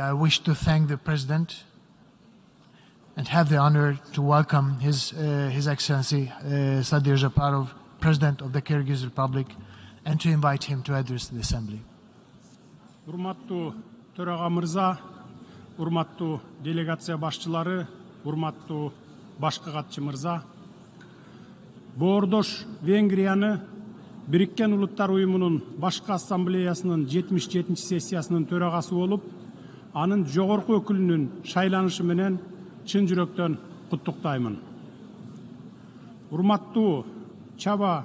I wish to thank the President and have the honor to welcome His Excellency Sadir Japarov, President of the Kyrgyz Republic, and to invite him to address the Assembly. Урматтуу төраға мырза, урматтуу делегация башчылары, урматтуу башкы катчы мырза. Боордош Венгрияны Бириккен Улуттар Уюмунун башкы ассамблеясынын 77 сессиясынын төрагасы болуп, анын жогорку өкүлүнүн шайланышы менен чын жүрөктөн куттуктаймын. Урматтуу Чаба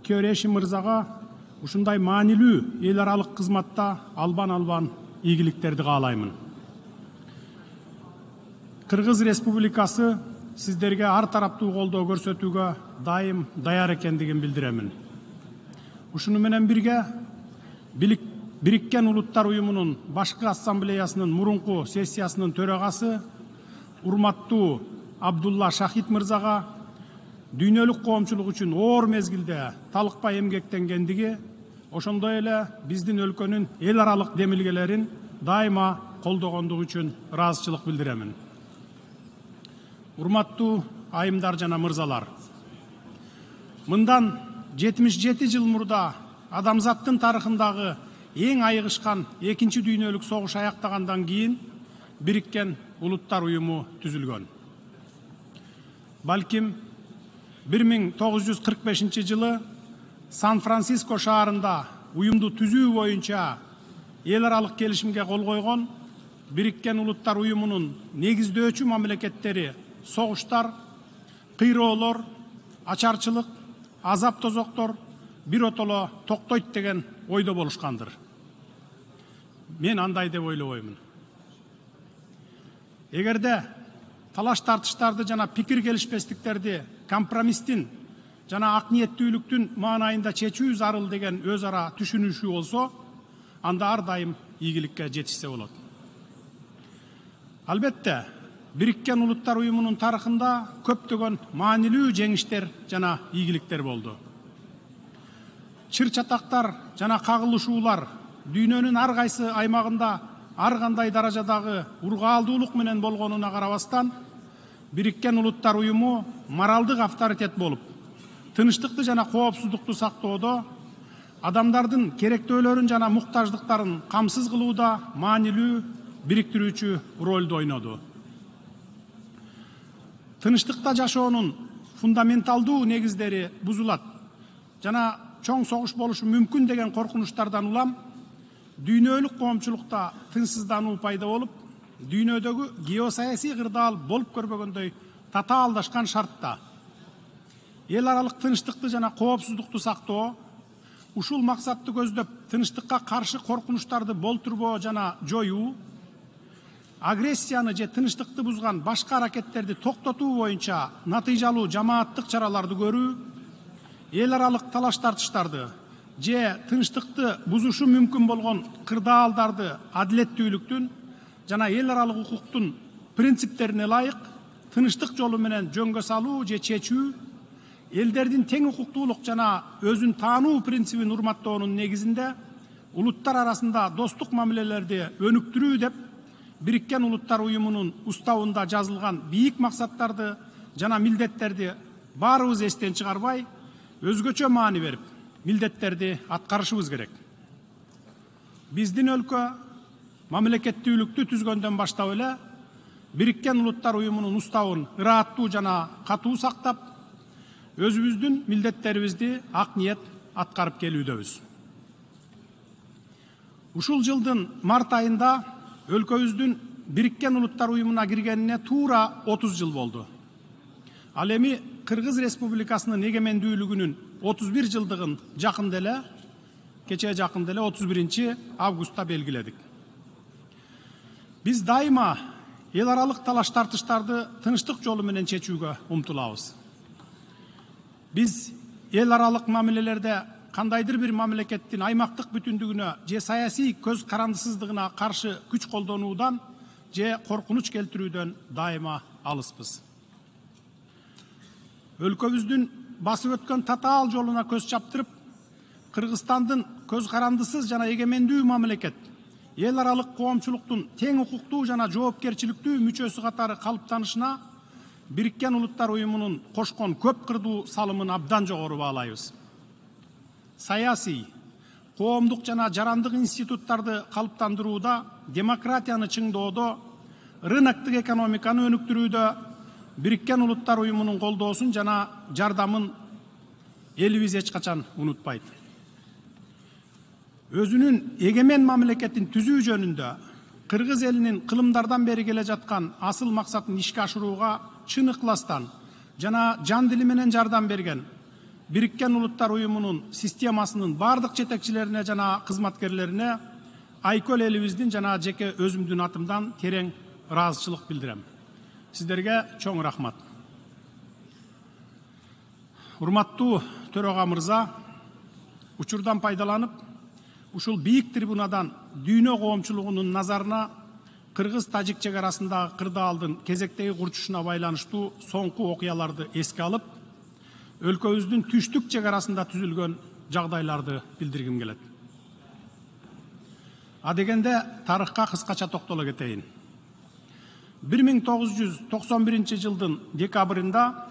Кьореши мырзага ушундай маанилүү эл аралык кызматта албан ийгиликтерди каалаймын. Кыргыз Республикасы сиздерге ар тараптуу колдоо көрсөтүүгө дайым даяр экендигин билдиремин. Ушуну менен бирге Бириккен Улуттар Уюмунун башкы ассамблеясынын мурунку сессиясынын төрагасы урматтуу Абдулла Шахид мырзага дүйнөлүк коомчулук үчүн оор мезгилде талыкпай эмгектенгендиги, ошондой эле биздин өлкөнүн эл аралык демилгелерин дайыма колдогондугу үчүн ыраазычылык билдиремин. Урматтуу айымдар жана мырзалар, мындан 77 жыл мурда адамзаттын тарыхындагы эң айыгышкан экинчи дүйнөлүк согуш аяктагандан кийин Бириккен Улуттар Уюму түзүлгөн. Балким 1945 жылы Сан-Франциско шаарында уюмду түзүү боюнча эл аралык келишимге кол койгон Бириккен Улуттар Уюмунун негиздөөчү мамлекеттери согуштар, кыйроолор, ачарчылык, азап тозоктор биротоло токтойт деген ойдо болушкандыр. Мен андай деп ойлобоймун. Эгерде талаш тартыштарды жана пикир келишпестиктерди компромисстин жана ак ниеттүүлүктүн маанайында чечүү зарыл деген өз ара түшүнүшүү болсо, анда ар дайым ийгиликке жетишсе болот. Албетте, Бириккен Улуттар Уюмунун тарыхында көптөгөн маанилүү жеңиштер жана ийгиликтер болду. Чыр чатактар жана кагылышуулар дүйнөнүн ар кайсы аймагында ар кандай даражадагы ургаалдуулук менен болгонуна карабастан, Бириккен Улуттар Уюму моралдык авторитет болуп, тынычтыкты жана коопсуздукту сактоодо, адамдардын керектөөлөрүн жана муктаждыктарын камсыз кылууда маанилүү бириктирүүчү ролду ойноду. Тынычтыкта жашоонун фундаменталдуу негиздери бузулат жана чоң согуш болушу мүмкүн деген коркунучтардан улам дүйнөлүк коомчулукта тынчсыздануу пайда болуп, дүйнөдөгү геосаясий кырдаал болуп көрбөгөндөй татаалдашкан шартта эл аралык тынчтыкты жана коопсуздукту сактоо, ушул максатты көздөп тынчтыкка каршы коркунучтарды болтурбоо жана жоюу, агрессияны же тынчтыкты бузган башка аракеттерди токтотуу боюнча натыйжалуу жамааттык чараларды көрүү, эл аралык талаш тартыштарды же тынчтыкты бузушу мүмкүн болгон кырдаалдарды адилеттүүлүктүн жана эл аралык укуктун принциптерине ылайык тынчтык жолу менен жөнгө салуу же чечүү, элдердин тең укуктуулук жана өзүн таануу принцибин урматтоонун негизинде улуттар арасында достук мамилелерди өнүктүрүү деп Бириккен Улуттар Уюмунун уставында жазылган бийик максаттарды жана милдеттерди баарыбыз эстен чыгарбай, өзгөчө маани берип, милдеттерди аткарышыбыз керек. Биздин өлкө мамлекеттүүлүктү түзгөндөн баштап эле Бириккен Улуттар Уюмунун уставын ырааттуу жана катуу сактап, өзүбүздүн милдеттерибизди ак ниет аткарып келүүдөбүз. Ушул жылдын март айында өлкөбүздүн Бириккен Улуттар Уюмуна киргенине туура 30 жыл болду. Ал эми Кыргыз Республикасынын эгемендүүлүгүнүн 31 жылдыгын жакында эле, кечээ жакында эле 31 августта белгиледик. Биз дайыма эл аралык талаш тартыштарды тынчтык жолу менен чечүүгө умтулабыз. Биз эл аралык мамилелерде кандайдыр бир мамлекеттин аймактык бүтүндүгүнө же саясий көз карандысыздыгына каршы күч колдонуудан же коркунуч келтирүүдөн дайыма алыспыз. Өлкөбүздүн басып өткөн татаал жолуна көз чаптырып, Кыргызстандын көз карандысыз жана эгемендүү мамлекет, эл аралык коомчулуктун тең укуктуу жана жоопкерчиликтүү мүчөсү катары калыптанышына Бириккен Улуттар Уюмунун кошкон көп кырдуу салымын абдан жогору баалайбыз. Саясий, коомдук жана жарандык институттарды калыптандырууда, демократияны чыңдоодо, рыноктук экономиканы өнүктүрүүдө Бириккен Улуттар Уюмунун колдоосун жана жардамын элибиз эч качан унутпайт. Өзүнүн эгемен мамлекетин түзүү жөнүндө кыргыз элинин кылымдардан бери келе жаткан асыл максатын ишке ашырууга чын ыкластан жана жан дили менен жардам берген Бириккен Улуттар Уюмунун системасынын бардык жетекчилерине жана кызматкерлерине айкөл элибиздин жана жеке өзүмдүн атымдан терең ыраазычылык билдирем. Сиздерге чоң рахмат. Урматтуу төрага мырза, учурдан пайдаланып, ушул бийик трибунадан дүйнө коомчулугунун назарына кыргыз-тажик чек арасындагы кырдаалдын кезектеги курчушуна байланыштуу соңку окуяларды эске алып, өлкөбүздүн түштүк чек арасында түзүлгөн жагдайларды билдиргим келет. Адегенде тарыхка кыскача токтоло кетейин. 1991 жылдын декабрында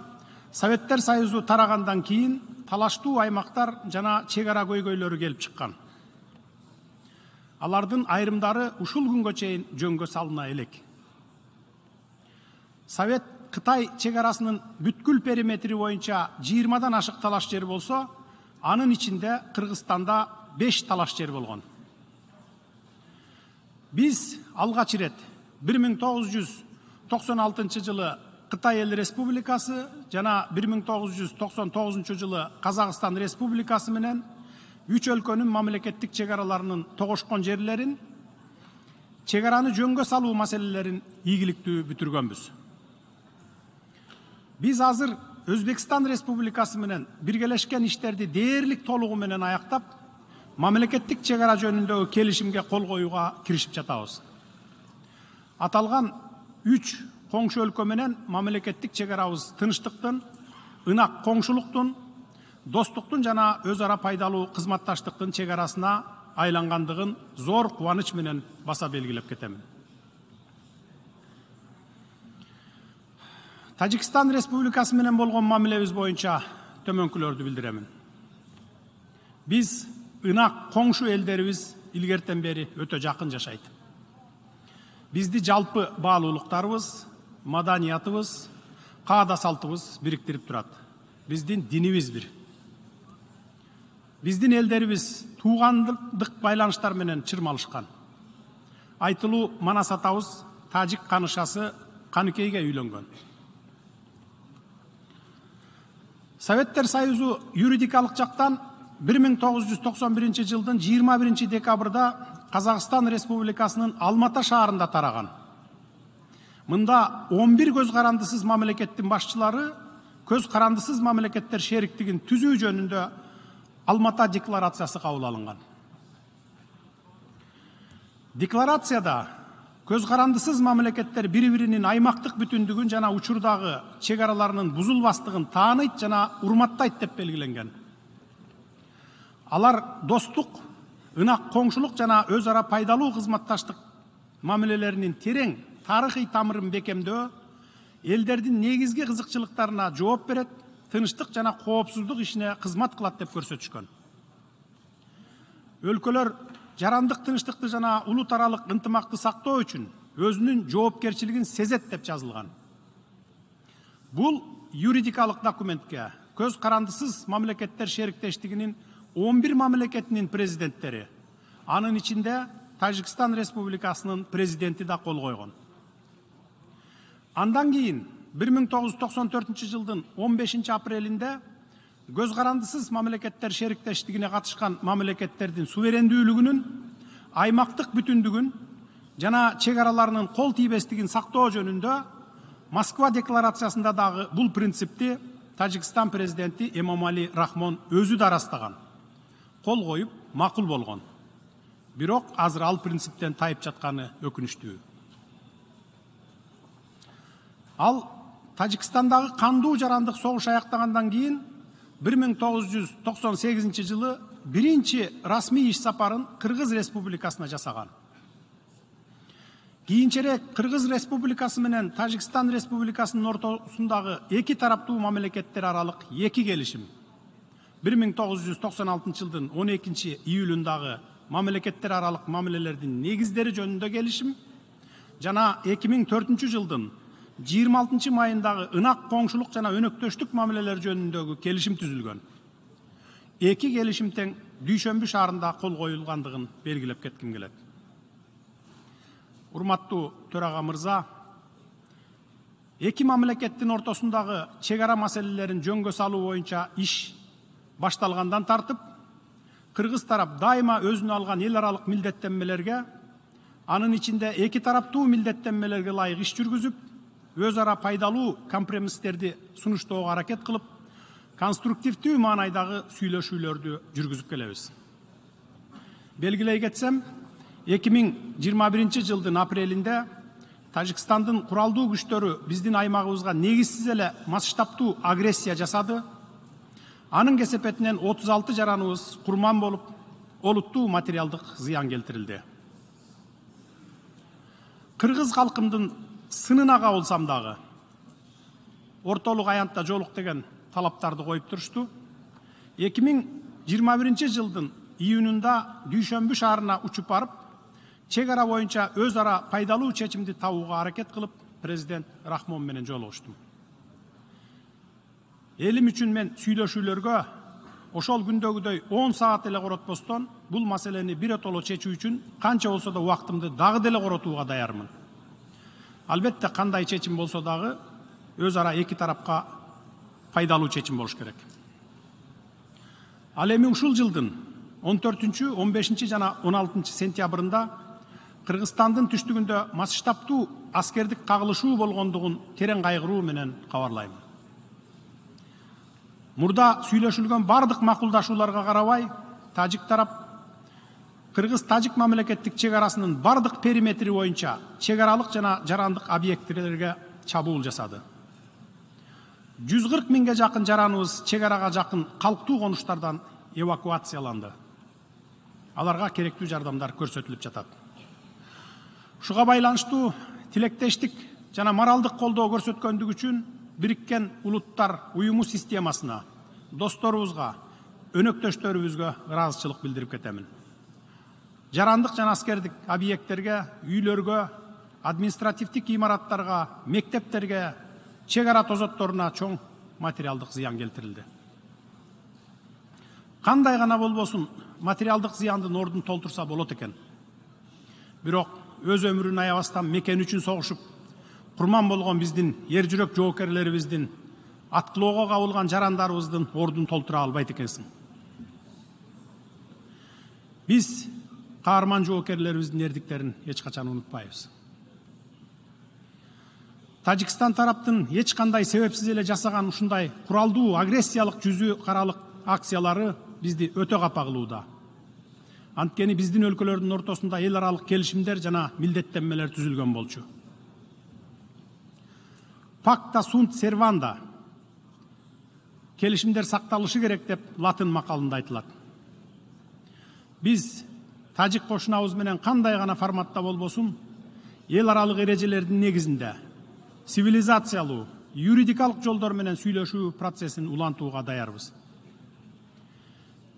Советтер Союзу тарагандан кийин талаштуу аймактар жана чек ара көйгөйлөрү келип чыккан. Алардын айрымдары ушул күнгө чейин жөнгө салына элек. Совет Кытай чек арасынын бүткүл периметри боюнча 20-дан ашык талаш жер болсо, анын ичинде Кыргызстанда 5 талаш жер болгон. Биз алгач ирет 1996 жылы Кытай Эл Республикасы жана 1999 жылы Казакстан Республикасы менен 3 өлкөнүн мамлекеттик чек араларынын тогошкон жерлерин, чек араны жөнгө салуу маселелерин ийгиликтүү бүтүргөнбүз. Биз азыр Өзбекстан Республикасы менен биргелешкен иштерди дээрлик толугу менен аяктап, мамлекеттик чек ара жөнүндөгү келишимге кол коюуга киришип жатабыз. Аталган 3 коңшу өлкө менен мамлекеттик чек арабыз тынчтыктын, ынак коңшулуктун, достуктун жана өз ара пайдалуу кызматташтыктын чек арасына айлангандыгын зор кубаныч менен баса белгилеп кетемин. Тажикстан Республикасы менен болгон мамилебиз боюнча төмөнкүлөрдү билдиремин. Биз ынак коңшу элдерибиз илгертен бери өтө жакын жашайт. Бизди жалпы баалуулуктарыбыз, маданиятыбыз, каада салтыбыз бириктирип турат. Биздин динибиз бир. Биздин элдерибиз туугандык байланыштар менен чырмалышкан. Айтылуу Манас атабыз тажик канышасы Каныкейге үйлөнгөн. Советтер Союзу юридикалык жактан 1991 жылдын 21 декабрда Казакстан Республикасынын Алмата шаарында тараган. Мында 11 көз карандысыз мамлекеттин башчылары көз карандысыз мамлекеттер шериктигин түзүү жөнүндө Алмата декларациясы кабыл алынган. Декларацияда көз карандысыз мамлекеттер бири-биринин аймактык бүтүндүгүн жана учурдагы чек араларынын бузулбастыгын тааныйт жана урматтайт деп белгиленген. Алар достук, ынак коңшулук жана өз ара пайдалуу кызматташтык мамилелеринин терең тарыхый тамырын бекемдөө, элдердин негизги кызыкчылыктарына жооп берет, тынчтык жана коопсуздук ишине кызмат кылат деп көрсөтүшкөн. Өлкөлөр жарандык тынчтыкты жана улут аралык ынтымакты сактоо үчүн өзүнүн жоопкерчилигин сезет деп жазылган. Бул юридикалык документке көз карандысыз мамлекеттер шериктештигинин 11 мамлекетинин президенттери, анын ичинде Тажикстан Республикасынын президенти да кол койгон. Андан кийин 1994 жылдын 15 апрелинде көз карандысыз мамлекеттер шериктештигине катышкан мамлекеттердин суверендүүлүгүнүн, аймактык бүтүндүгүн жана чек араларынын кол тийбестигин сактоо жөнүндө Москва декларациясында дагы бул принципти Тажикстан президенти Эмомали Рахмон өзү да ырастаган. Кол коюп, макул болгон. Бирок азыр ал принциптен тайып жатканы өкүнүчтүү. Ал Тажикстандагы кандуу жарандык согуш аяктагандан кийин 1998 жылы биринчи расмий иш сапарын Кыргыз Республикасына жасаган. Кийинчерээк Кыргыз Республикасы менен Тажикстан Республикасынын ортосундагы эки тараптуу мамлекеттер аралык эки келишим 1996 жылдын 12 июлундагы мамлекеттер аралык мамилелердин негиздери жөнүндө келишим жана 2004 жылдын 26 майындагы ынак коңшулук жана өнөктөштүк мамилелер жөнүндөгү келишим түзүлгөн. Эки келишим тең Дүйшөмбү шаарында кол коюлгандыгын белгилеп кетким келет. Урматтуу төрага мырза, эки мамлекеттин ортосундагы чек ара маселелерин жөнгө салуу боюнча иш башталгандан тартып, Кыргыз тарап дайыма өзүнө алган эл аралык милдеттенмелерге, анын ичинде эки тараптуу милдеттенмелерге ылайык иш жүргүзүп, өз ара пайдалуу компромисстерди сунуштоого аракет кылып, конструктивдүү маанайдагы сүйлөшүүлөрдү жүргүзүп келебиз. Белгилей кетсем, 2021 жылдын апрелинде Тажикстандын куралдуу күчтөрү биздин аймагыбызга негизсиз эле масштабтуу агрессия жасады. Анын кесепетинен 36 жараныбыз курман болуп, олуттуу материалдык зыян келтирилди. Кыргыз калкымдын сынына кабылсам дагы, ортолук аянтта жолук деген талаптарды коюп турушту. 2021 жылдын июнунда Дүйшөмбү шаарына учуп барып, чек ара боюнча өз ара пайдалуу чечимди табууга аракет кылып, президент Рахмон менен жолугуштум. Элим үчүн мен сүйлөшүүлөргө ошол күндөгүдөй 10 саат эле коротпостон бул маселени биротоло чечүү үчүн канча болсо да убактымды дагы деле коротууга даярмын. Албетте кандай чечим болсо дагы өз ара эки тарапка пайдалуу чечим болуш керек. Ал эми ушул жылдын 14, 15 жана 16 сентябрында Кыргызстандын түштүгүндө масштабтуу аскердик кагылышуу болгондугун терең кайгыруу менен кабарлайм. Мурда сүйлөшүлгөн бардык макулдашууларга карабай, тажик тарап Кыргыз-тажик мамлекеттик чек арасынын бардык периметри боюнча чек аралык жана жарандык объектилерге чабуул жасады. 140 миңге жакын жараныбыз чек арага жакын калктуу конуштардан эвакуацияланды. Аларга керектүү жардамдар көрсөтүлүп жатат. Ушуга байланыштуу тилектештик жана моралдык колдоо көрсөткөндүгү үчүн Бириккен Улуттар уюму системасына, досторубузга, өнөктөштөрүбүзгө ыраазычылык билдирип кетемин. Жарандык жана аскердик объекттерге, үйлөргө, административдик имараттарга, мектептерге, чек ара тозотторуна чоң материалдык зыян келтирилди. Кандай гана болбосун материалдык зыяндын ордун толтурса болот экен. Бирок өз өмүрүн аябастан мекен үчүн согушуп, курман болгон биздин ер жүрөк жоокерлерибиздин, аткылоого кабылган жарандарыбыздын ордун толтура албайт экенсиң. Биз каарман жоокерлерибиздин эрдиктерин эч качан унутпайбыз. Тажикстан тараптын эч кандай себепсиз эле жасаган ушундай куралдуу агрессиялык жүзү каралык акциялары бизди өтө капа кылууда. Анткени биздин өлкөлөрдүн ортосунда эл аралык келишимдер жана милдеттенмелер түзүлгөн болчу. Пакта сунт серванда келишимдер сакталышы керек деп латын макалында айтылат. Биз тажик кошунабыз менен кандай гана форматта болбосун, эл аралык эрежелердин негизинде цивилизациялуу, юридикалык жолдор менен сүйлөшүү процессин улантууга даярбыз.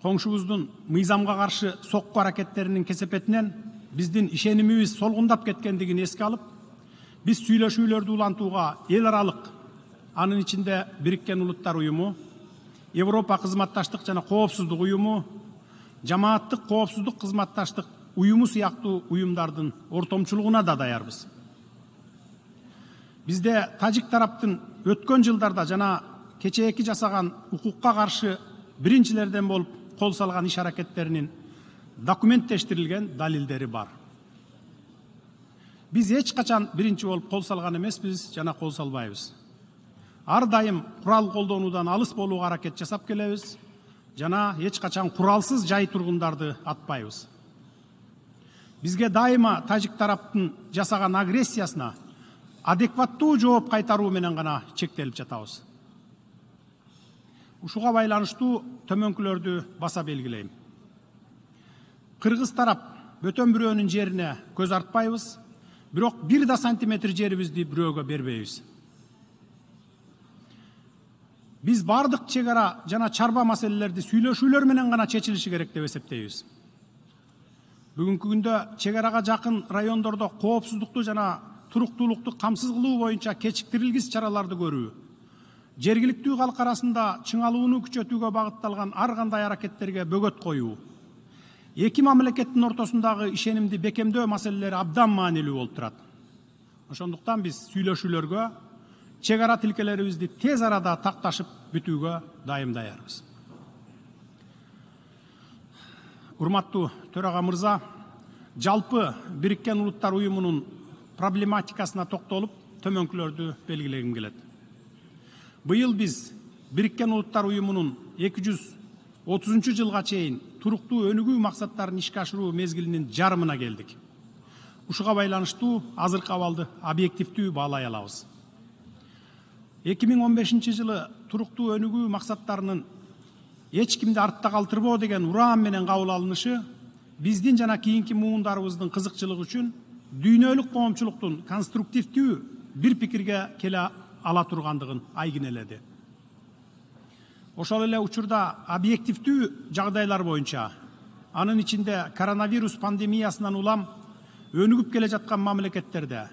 Коңшубуздун мыйзамга каршы сокку аракеттеринин кесепетинен биздин ишенимибиз солгундап кеткендигин эске алып, биз сүйлөшүүлөрдү улантууга эл аралык, анын ичинде Бириккен Улуттар уюму, Европа кызматташтык жана коопсуздук уюму, жамааттык коопсуздук кызматташтык уюму сыяктуу уюмдардын ортомчулугуна да даярбыз. Бизде тажик тараптын өткөн жылдарда жана кечээки жасаган укукка каршы биринчилерден болуп кол салган иш аракеттеринин документтештирилген далилдери бар. Биз эч качан биринчи болуп кол салган эмеспиз жана кол салбайбыз. Ар дайым курал колдонуудан алыс болууга аракет жасап келебиз жана эч качан куралсыз жай тургундарды атпайбыз. Бизге дайыма тажик тараптын жасаган агрессиясына адекваттуу жооп кайтаруу менен гана чектелип жатабыз. Ушуга байланыштуу төмөнкүлөрдү баса белгилейм. Кыргыз тарап бөтөн бирөөнүн жерине көз артпайбыз Бирок бир да сантиметр жерибизди бирөөгө бербейбиз. Биз бардык чек ара жана чарба маселелерди сүйлөшүүлөр менен гана чечилиши керек деп эсептейбиз. Бүгүнкү күндө чек арага жакын райондордо коопсуздукту жана туруктуулукту камсыз кылуу боюнча кечиктирилгис чараларды көрүү, жергиликтүү калк арасында чыңалууну күчөтүүгө багытталган ар кандай аракеттерге бөгөт коюу, эки мамлекеттин ортосундагы ишенимди бекемдөө маселелери абдан маанилүү болуп турат. Ошондуктан биз сүйлөшүүлөргө, чек ара тилкелерибизди тез арада такташып бүтүүгө дайым даярбыз. Урматтуу төрага мырза, жалпы Бириккен Улуттар Уюмунун проблематикасына токтолуп, төмөнкүлөрдү белгилегим келет. Быйыл биз Бириккен Улуттар Уюмунун 230 жылга чейин туруктуу өнүгүү максаттарын ишке ашыруу мезгилинин жарымына келдик. Ушуга байланыштуу азыркы абалды объективдүү баалай алабыз. 2015 жылы туруктуу өнүгүү максаттарынын эч кимди артта калтырбоо деген ураан менен кабыл алынышы биздин жана кийинки муундарыбыздын кызыкчылыгы үчүн дүйнөлүк коомчулуктун конструктивдүү бир пикирге келе ала тургандыгын айгинеледи. Ошол эле учурда объективдүү жагдайлар боюнча, анын ичинде коронавирус пандемиясынан улам өнүгүп келе жаткан мамлекеттерде,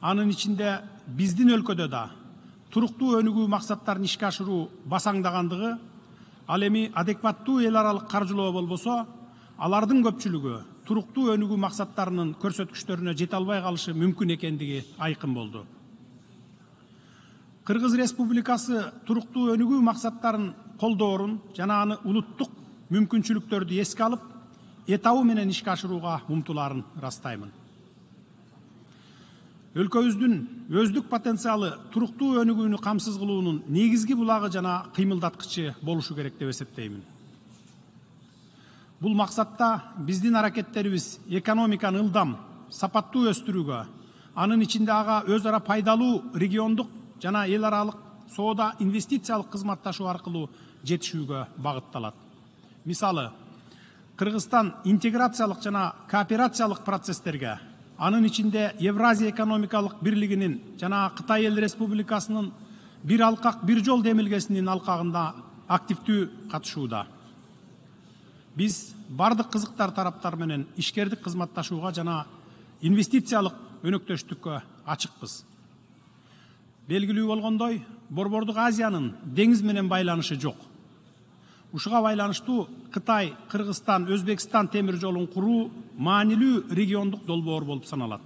анын ичинде биздин өлкөдө да туруктуу өнүгүү максаттарын ишке ашыруу басаңдагандыгы, ал эми адекваттуу эл аралык каржылоо болбосо, алардын көпчүлүгү туруктуу өнүгүү максаттарынын көрсөткүчтөрүнө жете албай калышы мүмкүн экендиги айкын болду. Кыргыз Республикасы туруктуу өнүгүү максаттарын колдоорун жана аны улуттук мүмкүнчүлүктөрдү эске алып, этабы менен ишке ашырууга умтулаарын ырастаймын. Өлкөбүздүн өздүк потенциалы туруктуу өнүгүүнү камсыз кылуунун негизги булагы жана кыймылдаткычы болушу керек деп эсептеймин. Бул максатта биздин аракеттерибиз экономиканы ылдам, сапаттуу өстүрүүгө, анын ичинде ага өз ара пайдалуу региондук жана эл аралык соода инвестициялык кызматташуу аркылуу жетишүүгө багытталат. Мисалы, Кыргызстан интеграциялык жана кооперациялык процесстерге, анын ичинде Евразия экономикалык бирлигинин жана Кытай Эл Республикасынын бир алкак бир жол демилгесинин алкагында активдүү катышууда. Биз бардык кызыктар тараптар менен ишкердик кызматташууга жана инвестициялык өнөктөштүккө ачыкпыз. Белгилүү болгондой, Борбордук Азиянын деңиз менен байланышы жок. Ушуга байланыштуу Кытай, Кыргызстан, Өзбекстан темир жолун куруу маанилүү региондук долбоор болуп саналат.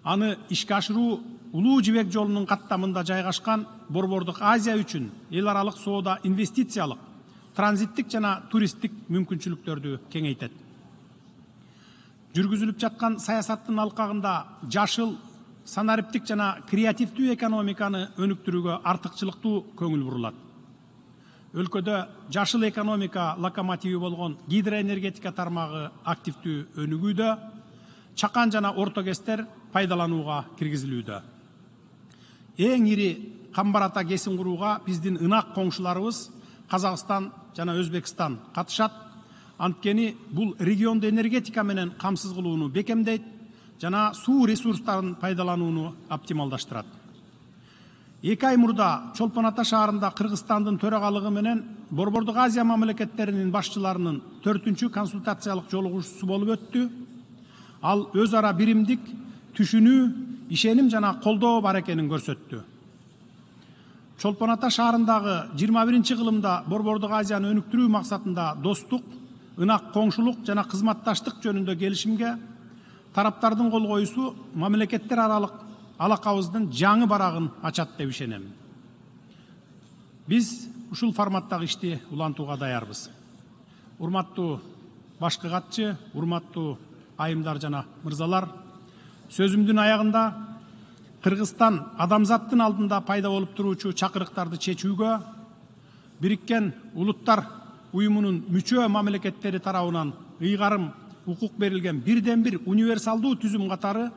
Аны ишке ашыруу Улуу Жибек жолунун каттамында жайгашкан Борбордук Азия үчүн эл аралык соода инвестициялык, транзиттик жана туристтик мүмкүнчүлүктөрдү кеңейтет. Жүргүзүлүп жаткан саясаттын алкагында жашыл, санариптик жана креативдүү экономиканы өнүктүрүүгө артыкчылыктуу көңүл бурулат. Өлкөдө жашыл экономика локомотиви болгон гидроэнергетика тармагы активдүү өнүгүүдө, чакан жана орто кестер пайдаланууга киргизилүүдө. Эң ири камбарата кесин курууга биздин ынак коңшуларыбыз Казакстан жана Өзбекстан катышат. Анткени бул регионду энергетика менен камсыз кылууну бекемдейт жана суу ресурстарын пайдаланууну оптималдаштырат. 2 ай мурда Чолпон Ата шаарында Кыргызстандын төрагалыгы менен Борбордук Азия мамлекеттеринин башчыларынын 4-үнчү консультациялык жолугушуусу болуп өттү. Ал өз ара биримдик, түшүнүү, ишеним жана колдоо бар экенин көрсөттү. Чолпон Ата шаарындагы 21-чи кылымда Борбордук Азияны өнүктүрүү максатында достук, ынак коңшулук жана кызматташтык жөнүндө келишимге тараптардын кол коюусу мамлекеттер аралык алакабыздын жаңы барагын ачат деп ишенем. Биз ушул форматтагы ишти улантууга даярбыз. Урматтуу башкы катчы, урматтуу айымдар жана мырзалар, сөзүмдүн аягында Кыргызстан адамзаттын алдында пайда болуп туруучу чакырыктарды чечүүгө Бириккен Улуттар Уюмунун мүчө мамлекеттери тарабынан ыйгарым укук берилген бирден бир универсалдуу түзүм катары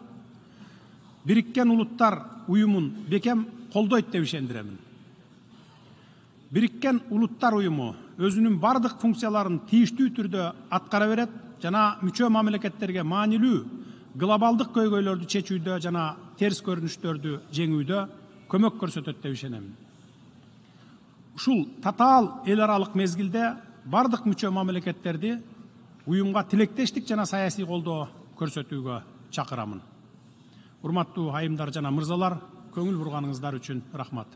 Бириккен Улуттар Уюмун бекем колдойт деп ишендиремин. Бириккен Улуттар Уюму өзүнүн бардык функцияларын тийиштүү түрдө аткара берет жана мүчө мамлекеттерге маанилүү глобалдык көйгөйлөрдү чечүүдө жана терс көрүнүштөрдү жеңүүдө көмөк көрсөтөт деп ишенем. Ушул татаал эл аралык мезгилде бардык мүчө мамлекеттерди уюмга тилектештик жана саясий колдоо көрсөтүүгө чакырамын. Урматтуу айымдар жана мырзалар, көңүл бурганыңыздар үчүн рахмат.